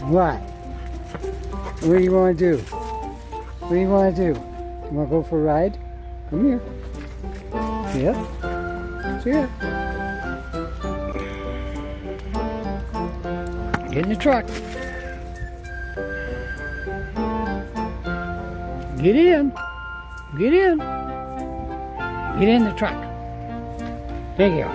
What? What do you want to do? What do you want to do? You want to go for a ride? Come here. See ya. See ya. Get in the truck. Get in. Get in. Get in the truck. There you go.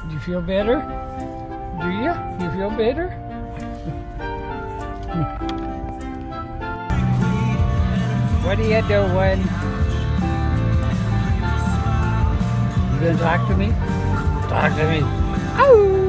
Do you feel better? Do you? You feel better? What are you doing? You gonna talk to me? Talk to me. Oh!